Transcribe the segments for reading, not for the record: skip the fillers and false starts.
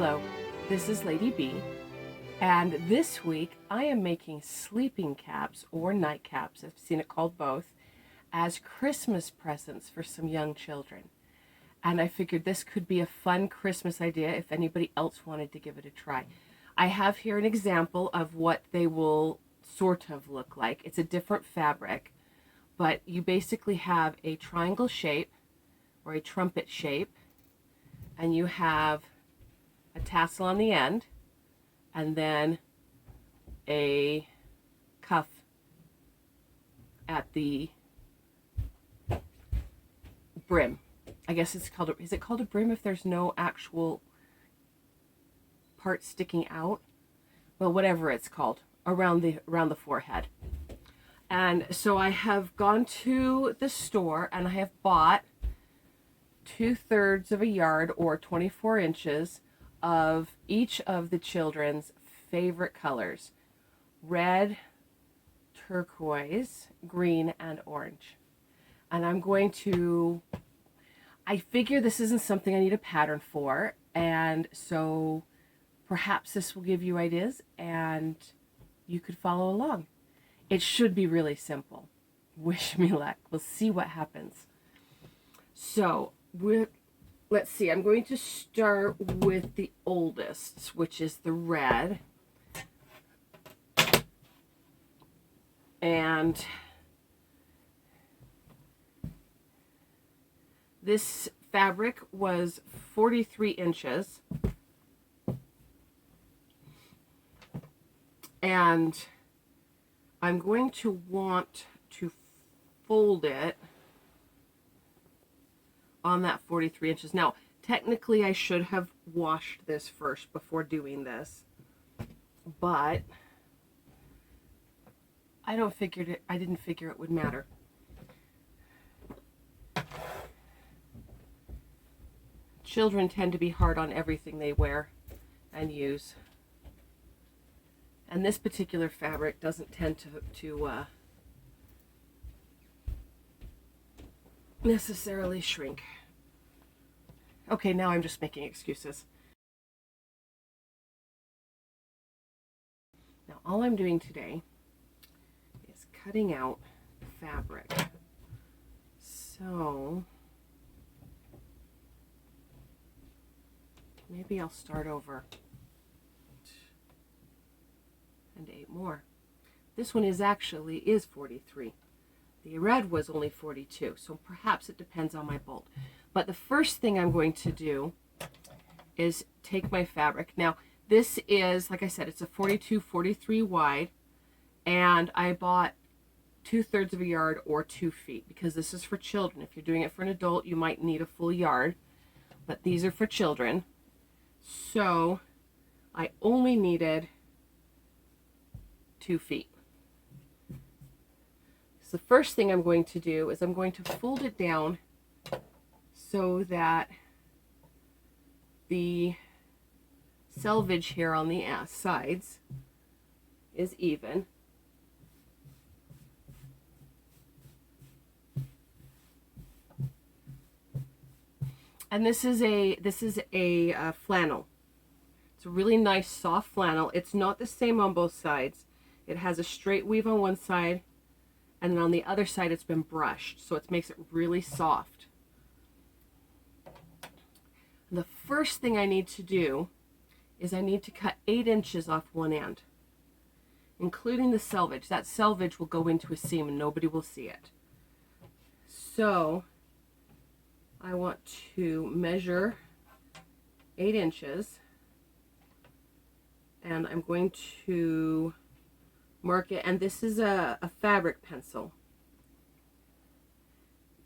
Hello, this is Lady B, and this week I am making sleeping caps or nightcaps, I've seen it called both, as Christmas presents for some young children. And I figured this could be a fun Christmas idea if anybody else wanted to give it a try. I have here an example of what they will sort of look like. It's a different fabric, but you basically have a triangle shape or a trumpet shape, and you have a tassel on the end, and then a cuff at the brim. I guess it's called, is it called a brim if there's no actual part sticking out? Well, whatever it's called, around the forehead. And so I have gone to the store and I have bought 2/3 of a yard or 24 inches of each of the children's favorite colors: red, turquoise, green, and orange. And I figure this isn't something I need a pattern for, and so perhaps this will give you ideas and you could follow along. It should be really simple. Wish me luck. We'll see what happens. So let's see, I'm going to start with the oldest, which is the red. And this fabric was 43 inches. And I'm going to want to fold it on that 43 inches. Now, technically I should have washed this first before doing this, but I didn't figure it would matter. Children tend to be hard on everything they wear and use. And this particular fabric doesn't tend to necessarily shrink. Okay, now I'm just making excuses. Now all I'm doing today is cutting out the fabric. So maybe I'll start over and 8 more. This one is 43. The red was only 42, so perhaps it depends on my bolt. But the first thing I'm going to do is take my fabric. Now, this is, like I said, it's a 42-43 wide, and I bought 2/3 of a yard or 2 feet, because this is for children. If you're doing it for an adult, you might need a full yard, but these are for children. So I only needed 2 feet. So the first thing I'm going to do is I'm going to fold it down so that the selvage here on the sides is even. And this is a flannel. It's a really nice soft flannel. It's not the same on both sides. It has a straight weave on one side, and then on the other side it's been brushed, so it makes it really soft. And the first thing I need to do is I need to cut 8 inches off one end, including the selvage. That selvage will go into a seam and nobody will see it. So I want to measure 8 inches, and I'm going to mark it, and this is a fabric pencil.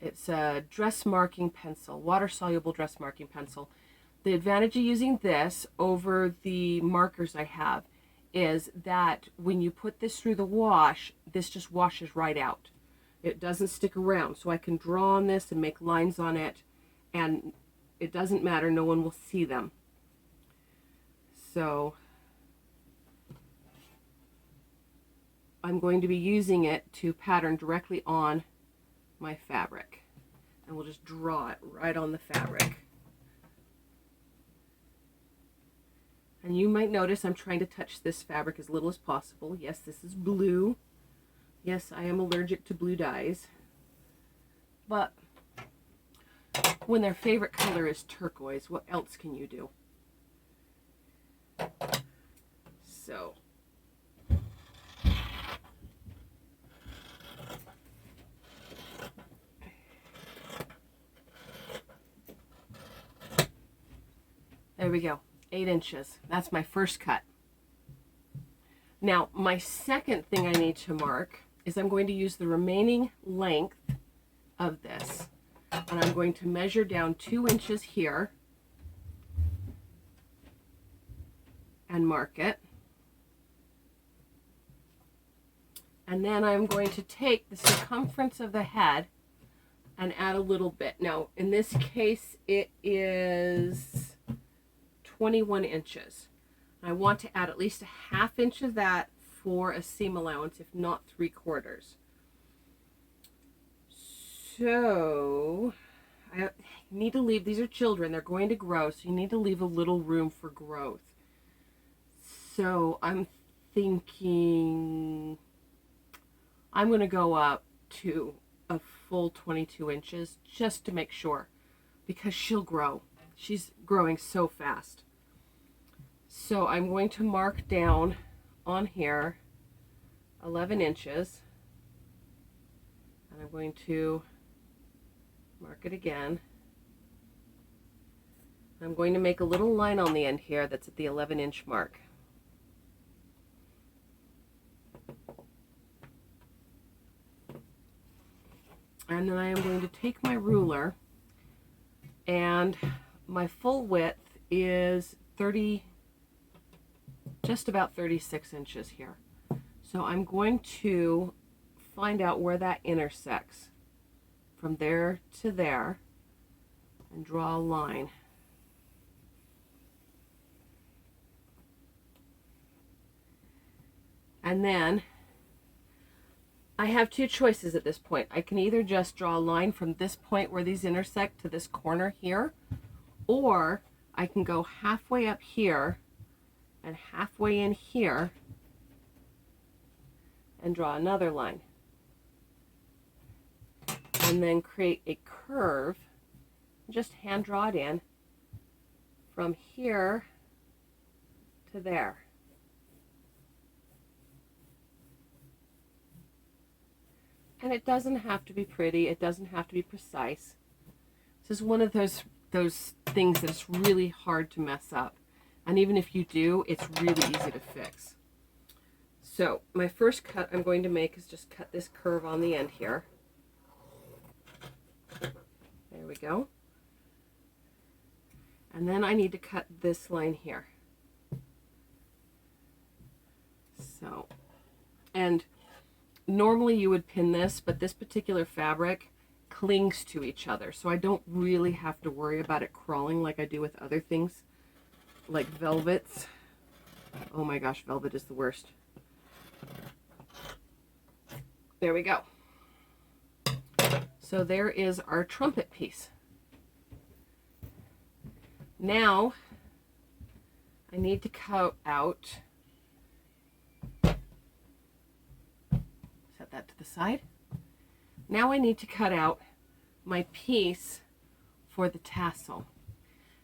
It's a dress marking pencil, water-soluble dress marking pencil. The advantage of using this over the markers I have is that when you put this through the wash, this just washes right out. It doesn't stick around, so I can draw on this and make lines on it, and it doesn't matter, no one will see them. So I'm going to be using it to pattern directly on my fabric, and we'll just draw it right on the fabric. And you might notice I'm trying to touch this fabric as little as possible. Yes, this is blue. Yes, I am allergic to blue dyes. But when their favorite color is turquoise, what else can you do? So there we go, 8 inches. That's my first cut. Now, my second thing I need to mark is I'm going to use the remaining length of this. And I'm going to measure down 2 inches here and mark it. And then I'm going to take the circumference of the head and add a little bit. Now, in this case, it is 21 inches. I want to add at least a ½ inch of that for a seam allowance, if not 3/4. So I need to leave, these are children, they're going to grow, so you need to leave a little room for growth. So I'm thinking I'm going to go up to a full 22 inches just to make sure, because she'll grow. She's growing so fast. So I'm going to mark down on here 11 inches. And I'm going to mark it again. I'm going to make a little line on the end here that's at the 11-inch mark. And then I am going to take my ruler, and my full width is just about 36 inches here. So I'm going to find out where that intersects from there to there and draw a line. And then I have 2 choices at this point. I can either just draw a line from this point where these intersect to this corner here, or I can go halfway up here and halfway in here and draw another line. And then create a curve, just hand draw it in from here to there. And it doesn't have to be pretty, it doesn't have to be precise. This is one of those things that's really hard to mess up. And even if you do, it's really easy to fix. So my first cut I'm going to make is just cut this curve on the end here. There we go. And then I need to cut this line here. So, and normally you would pin this, but this particular fabric clings to each other, so I don't really have to worry about it crawling like I do with other things, like velvets. Oh my gosh, velvet is the worst. There we go. So there is our trumpet piece. Now I need to cut out, set that to the side. Now I need to cut out my piece for the tassel.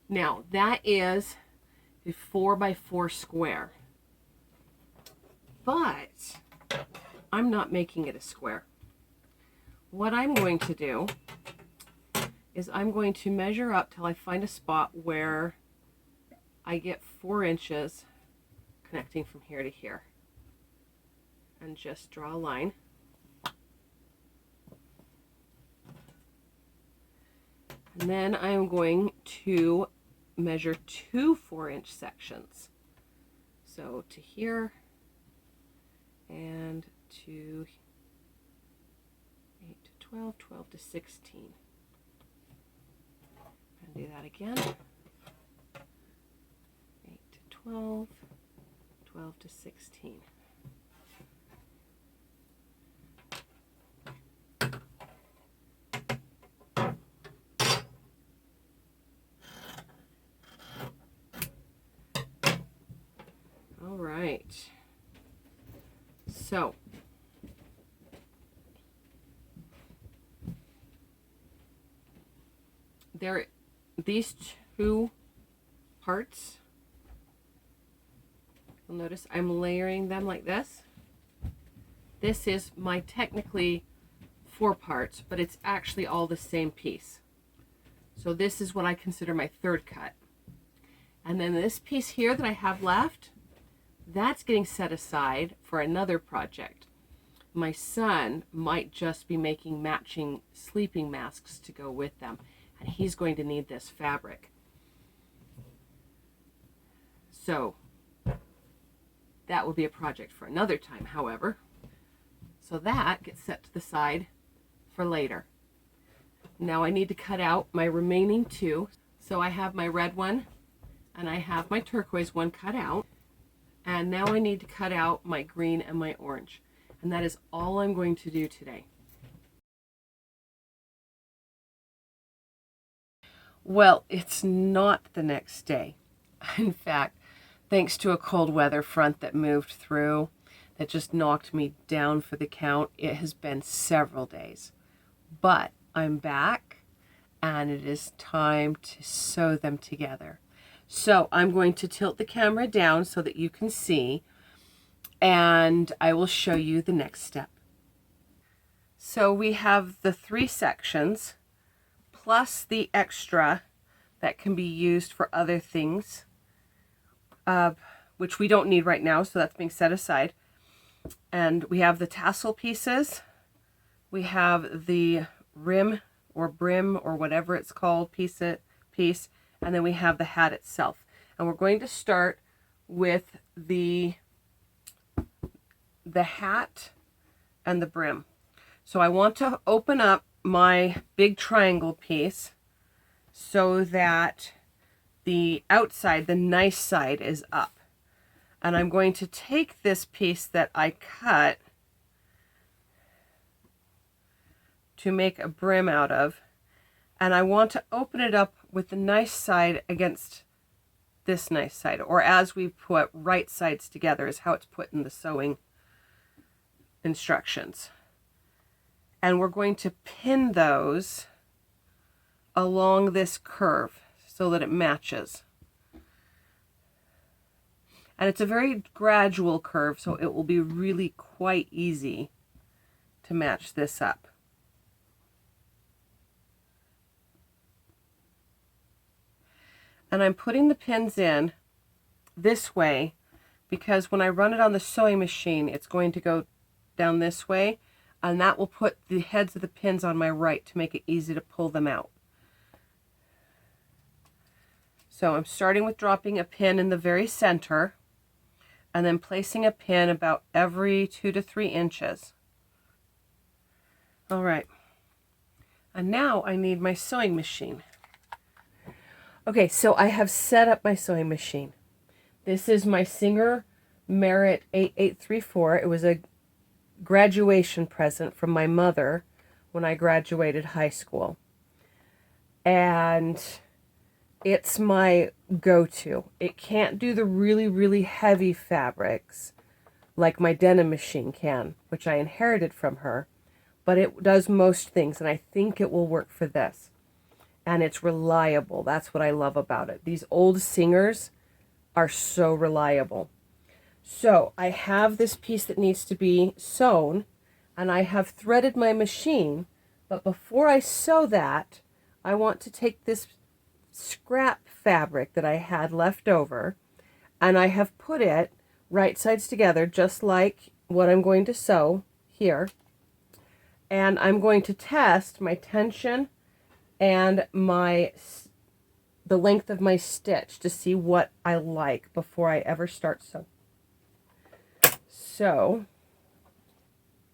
Now that is a 4x4 square, but I'm not making it a square. What I'm going to do is I'm going to measure up till I find a spot where I get 4 inches connecting from here to here, and just draw a line. And then I'm going to measure 2 4-inch sections. So to here and to 8 to 12, 12 to 16. And do that again. 8 to 12, 12 to 16. right. So these two parts, you'll notice I'm layering them like this. This is my technically 4 parts, but it's actually all the same piece. So this is what I consider my 3rd cut. And then this piece here that I have left, that's getting set aside for another project. My son might just be making matching sleeping masks to go with them, and he's going to need this fabric. So that will be a project for another time, however. So that gets set to the side for later. Now I need to cut out my remaining 2. So I have my red one and I have my turquoise one cut out. And now I need to cut out my green and my orange. And that is all I'm going to do today. Well, it's not the next day. In fact, thanks to a cold weather front that moved through, that just knocked me down for the count, it has been several days. But I'm back, and it is time to sew them together. So I'm going to tilt the camera down so that you can see, and I will show you the next step. So we have the 3 sections, plus the extra that can be used for other things, which we don't need right now, so that's being set aside. And we have the tassel pieces, we have the rim or brim or whatever it's called piece, and then we have the hat itself. And we're going to start with the hat and the brim. So I want to open up my big triangle piece so that the outside, the nice side, is up. And I'm going to take this piece that I cut to make a brim out of, and I want to open it up with the nice side against this nice side, or as we put right sides together is how it's put in the sewing instructions. And we're going to pin those along this curve so that it matches. And it's a very gradual curve, so it will be really quite easy to match this up. And I'm putting the pins in this way because when I run it on the sewing machine, it's going to go down this way, and that will put the heads of the pins on my right to make it easy to pull them out. So I'm starting with dropping a pin in the very center and then placing a pin about every 2 to 3 inches. All right, and now I need my sewing machine. Okay, so I have set up my sewing machine. This is my Singer Merit 8834. It was a graduation present from my mother when I graduated high school. And it's my go-to. It can't do the really, really heavy fabrics like my denim machine can, which I inherited from her, but it does most things, and I think it will work for this. And it's reliable. That's what I love about it. These old Singers are so reliable. So I have this piece that needs to be sewn, and I have threaded my machine, but before I sew that, I want to take this scrap fabric that I had left over, and I have put it right sides together, just like what I'm going to sew here. And I'm going to test my tension and the length of my stitch to see what I like before I ever start sewing. So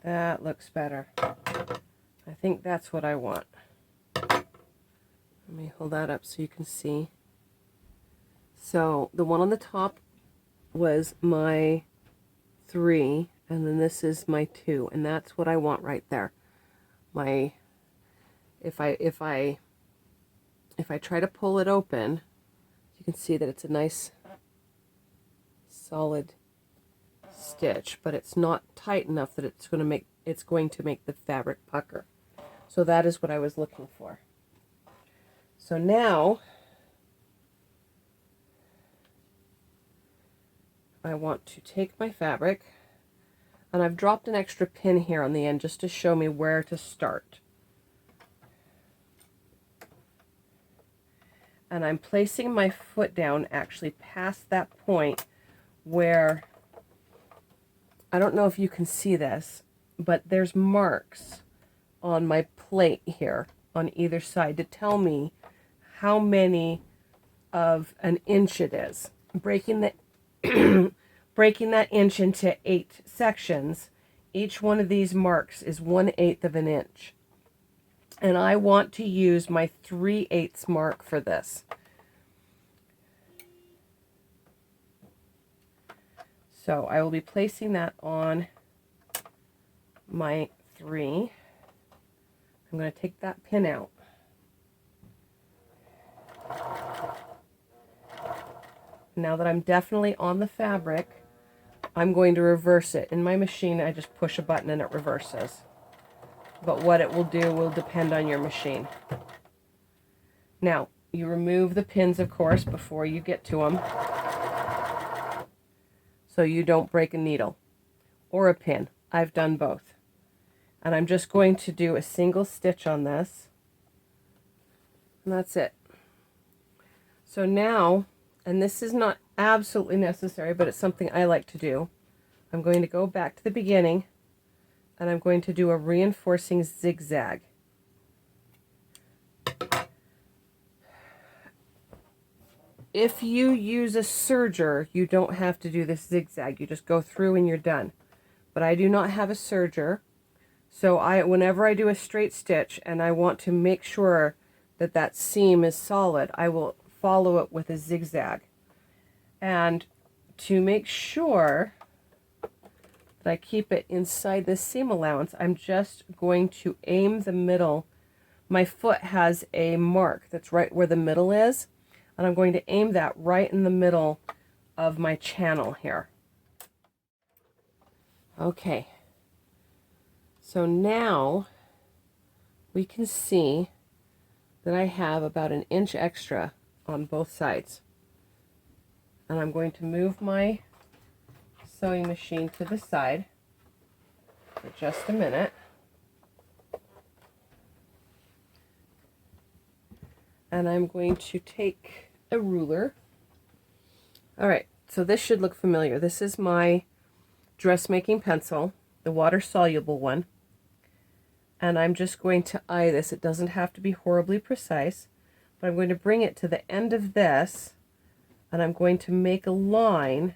that looks better. I think that's what I want. Let me hold that up so you can see. So the one on the top was my 3, and then this is my 2, and that's what I want right there. If I try to pull it open, you can see that it's a nice solid stitch, but it's not tight enough that it's going to make the fabric pucker. So that is what I was looking for. So now I want to take my fabric, and I've dropped an extra pin here on the end just to show me where to start. And I'm placing my foot down actually past that point where, I don't know if you can see this, but there's marks on my plate here on either side to tell me how many of an inch it is. Breaking that inch into 8 sections, each one of these marks is 1/8 of an inch. And I want to use my 3/8 mark for this. So I will be placing that on my 3. I'm going to take that pin out. Now that I'm definitely on the fabric, I'm going to reverse it. In my machine, I just push a button and it reverses. But what it will do will depend on your machine. Now, you remove the pins, of course, before you get to them, so you don't break a needle or a pin. I've done both. And I'm just going to do a single stitch on this, and that's it. So now, and this is not absolutely necessary, but it's something I like to do, I'm going to go back to the beginning, and I'm going to do a reinforcing zigzag. If you use a serger, you don't have to do this zigzag. You just go through and you're done. But I do not have a serger, so whenever I do a straight stitch and I want to make sure that that seam is solid, I will follow it with a zigzag. And to make sure that I keep it inside this seam allowance, I'm just going to aim the middle. My foot has a mark that's right where the middle is, and I'm going to aim that right in the middle of my channel here. Okay, so now we can see that I have about an inch extra on both sides. And I'm going to move my sewing machine to the side for just a minute. And I'm going to take a ruler. All right, so this should look familiar. This is my dressmaking pencil, the water-soluble one. And I'm just going to eye this. It doesn't have to be horribly precise, but I'm going to bring it to the end of this, and I'm going to make a line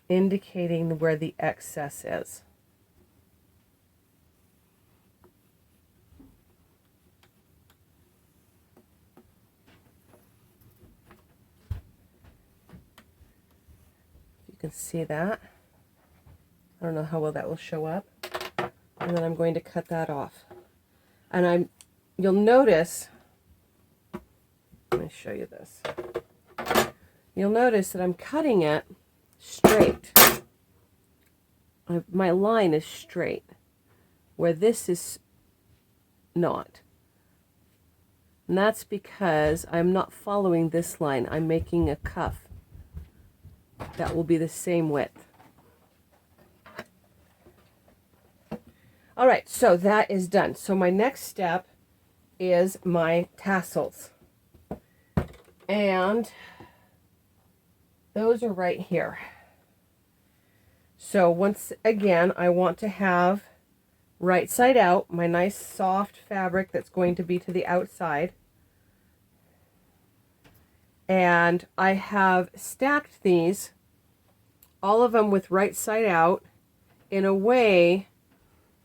indicating where the excess is. You can see that. I don't know how well that will show up. And then I'm going to cut that off. And you'll notice, let me show you this. You'll notice that I'm cutting it straight. My line is straight, where this is not. And that's because I'm not following this line. I'm making a cuff that will be the same width. All right, so that is done. So my next step is my tassels. And those are right here. So once again, I want to have right side out, my nice soft fabric that's going to be to the outside. And I have stacked these, all of them with right side out, in a way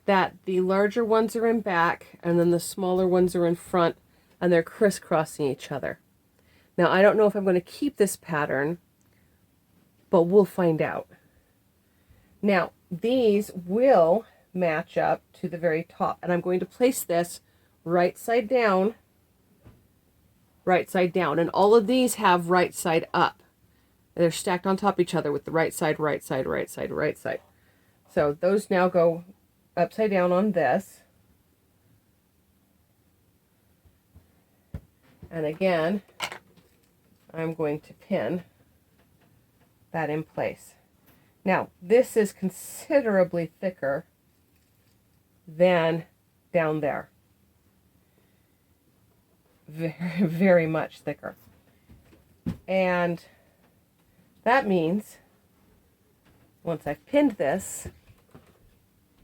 that the larger ones are in back and then the smaller ones are in front, and they're crisscrossing each other. Now, I don't know if I'm going to keep this pattern, but we'll find out. Now, these will match up to the very top, and I'm going to place this right side down, and all of these have right side up. They're stacked on top of each other with the right side, right side, right side, right side. So those now go upside down on this. And again, I'm going to pin that in place. Now, this is considerably thicker than down there. Very, very much thicker. And that means once I've pinned this,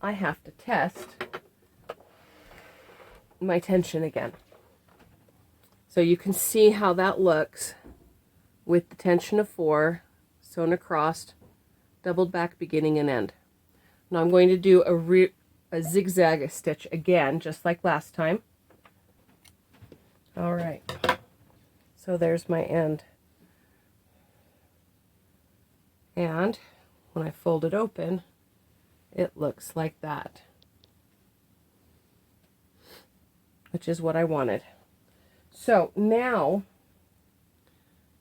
I have to test my tension again. So you can see how that looks with the tension of 4 sewn across, doubled back beginning and end. Now I'm going to do a zigzag stitch again, just like last time. All right, so there's my end. And when I fold it open, it looks like that, which is what I wanted. So now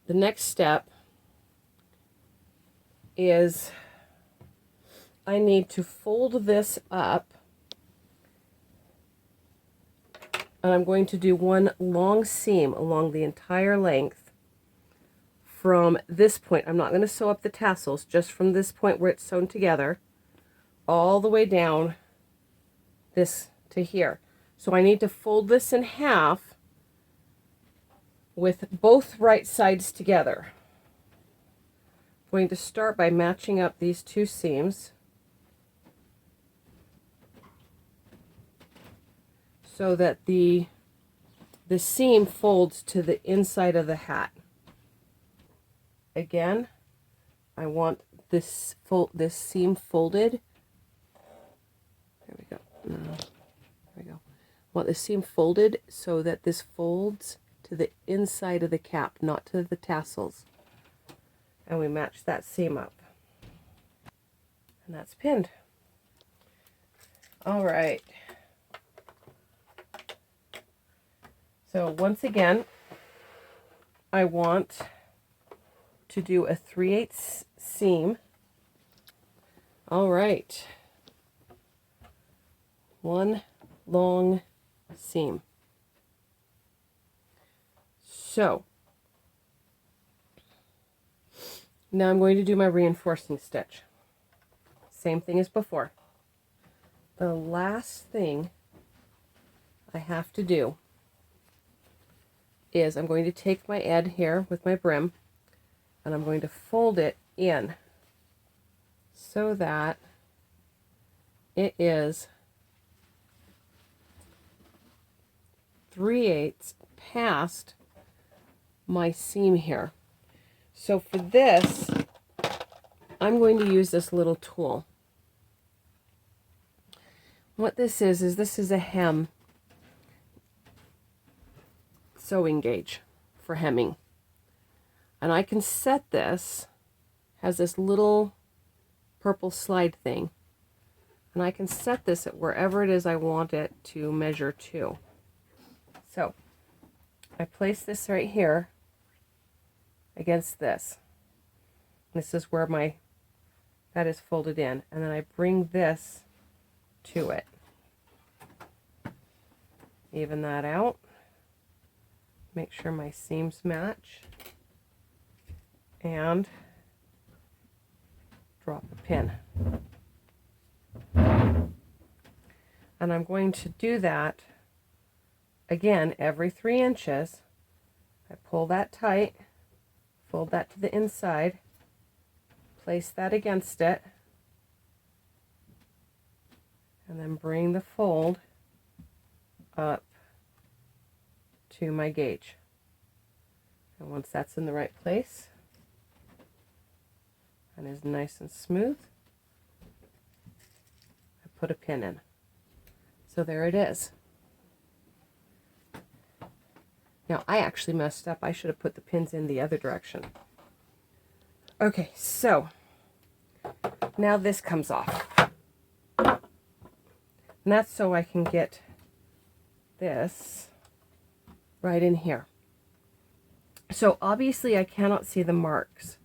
the next step is I need to fold this up, and I'm going to do one long seam along the entire length from this point. I'm not going to sew up the tassels, just from this point where it's sewn together all the way down this to here. So I need to fold this in half with both right sides together. I'm going to start by matching up these 2 seams so that the seam folds to the inside of the hat. Again, I want this seam folded. There we go. There we go. I want the seam folded so that this folds to the inside of the cap, not to the tassels. And we match that seam up. And that's pinned. All right. So once again, I want to do a 3/8 seam. All right. One long seam. So now I'm going to do my reinforcing stitch. Same thing as before. The last thing I have to do is I'm going to take my edge here with my brim, and I'm going to fold it in so that it is 3/8 past my seam here. So for this, I'm going to use this little tool. What this is this is a hem sewing gauge for hemming. And I can set this, has this little purple slide thing, and I can set this at wherever it is I want it to measure to. So I place this right here against this. This is where that is folded in, and then I bring this to it. Even that out. Make sure my seams match. And drop a pin. And I'm going to do that again every 3 inches. I pull that tight, fold that to the inside, place that against it, and then bring the fold up to my gauge. And once that's in the right place and is nice and smooth, I put a pin in. So there it is. Now I actually messed up. I should have put the pins in the other direction. Okay, so now this comes off. And that's so I can get this right in here. So obviously I cannot see the marks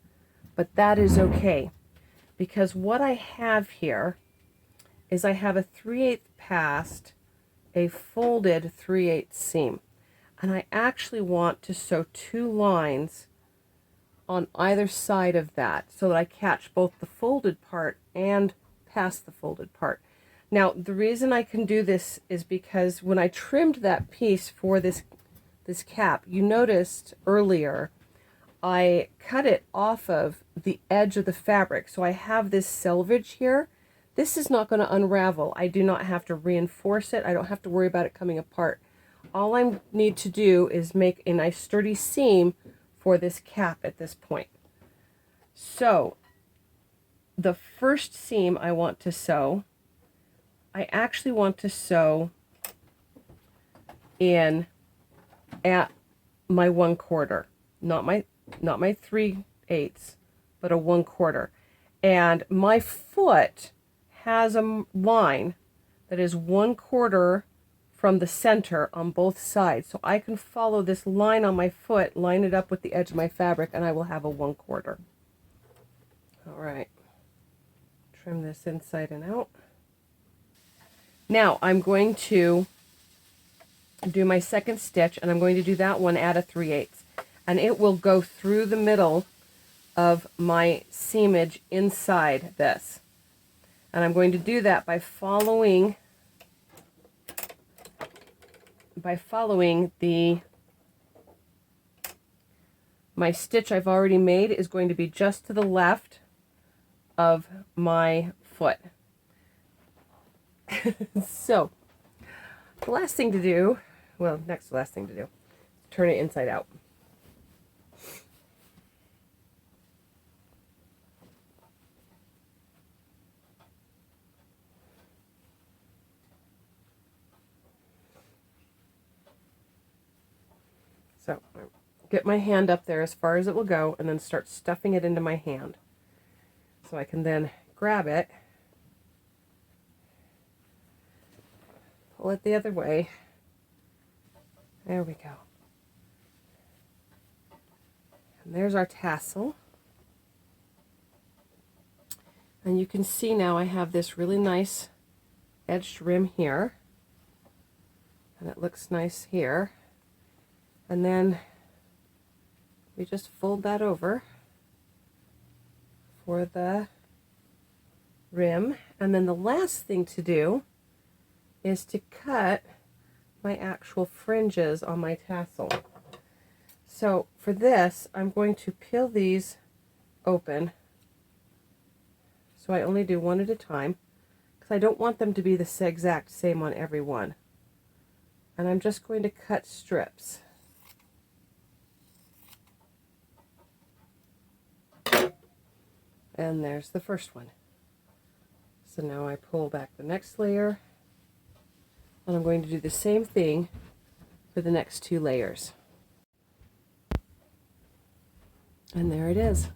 but that is okay, because what I have here is I have a 3/8 passed, a folded 3/8 seam, and I actually want to sew 2 lines on either side of that so that I catch both the folded part and past the folded part. Now, the reason I can do this is because when I trimmed that piece for this cap, you noticed earlier I cut it off of the edge of the fabric. So I have this selvage here. This is not going to unravel. I do not have to reinforce it. I don't have to worry about it coming apart. All I need to do is make a nice sturdy seam for this cap at this point. So the first seam I want to sew, I actually want to sew in at my 1/4, not my 3/8, but a 1/4. And my foot has a line that is 1/4 from the center on both sides. So I can follow this line on my foot, line it up with the edge of my fabric, and I will have a 1/4. All right, trim this inside and out. Now I'm going to do my second stitch, and I'm going to do that one at a 3/8, and it will go through the middle of my seamage inside this. And I'm going to do that by following my stitch I've already made is going to be just to the left of my foot. So the last thing to do, well, next to last thing to do, turn it inside out. So get my hand up there as far as it will go, and then start stuffing it into my hand. So I can then grab it, pull it the other way. There we go. And there's our tassel. And you can see now I have this really nice edged rim here. And it looks nice here. And then we just fold that over for the rim. And then the last thing to do is to cut my actual fringes on my tassel. So for this, I'm going to peel these open. So I only do one at a time, because I don't want them to be the exact same on every one. And I'm just going to cut strips. And there's the first one. So now I pull back the next layer, and I'm going to do the same thing for the next 2 layers. And there it is.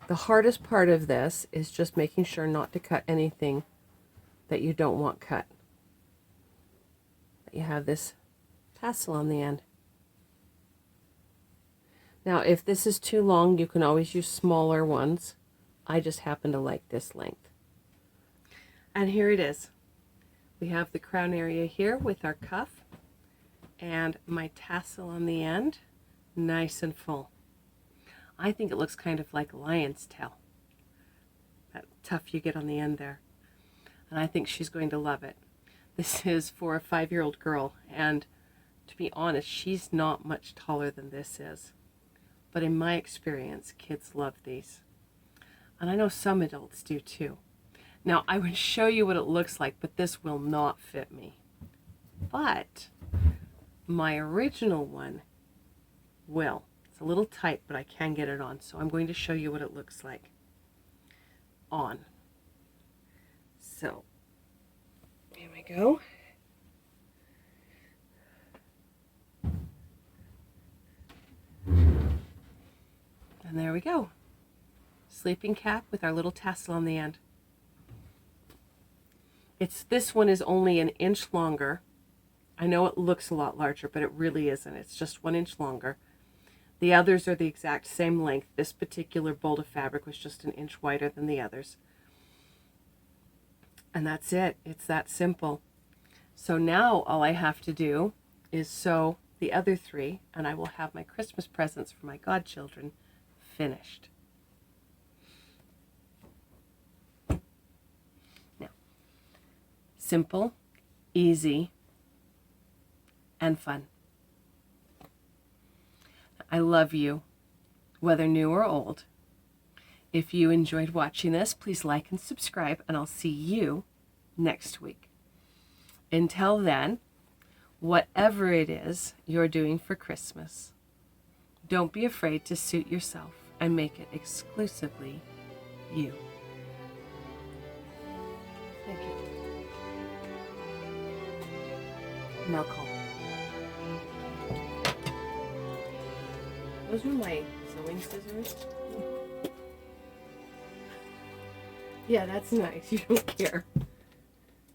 The hardest part of this is just making sure not to cut anything that you don't want cut. You have this tassel on the end. Now, if this is too long, you can always use smaller ones. I just happen to like this length. And here it is. We have the crown area here with our cuff and my tassel on the end, nice and full. I think it looks kind of like a lion's tail, that tuft you get on the end there. And I think she's going to love it. This is for a 5-year-old girl, and to be honest, she's not much taller than this is. But in my experience, kids love these. And I know some adults do too. Now, I would show you what it looks like, but this will not fit me. But my original one will. It's a little tight, but I can get it on. So I'm going to show you what it looks like on. So, here we go. And there we go. Sleeping cap with our little tassel on the end. This one is only 1 inch longer. I know it looks a lot larger, but it really isn't. It's just 1 inch longer. The others are the exact same length. This particular bolt of fabric was just an inch wider than the others. And that's it. It's that simple. So now all I have to do is sew the other 3, and I will have my Christmas presents for my godchildren finished. Now, simple, easy, and fun. I love you, whether new or old. If you enjoyed watching this, please like and subscribe, and I'll see you next week. Until then, whatever it is you're doing for Christmas, don't be afraid to suit yourself and make it exclusively you. Thank you. Now call. Those are my sewing scissors. Yeah, that's nice. You don't care.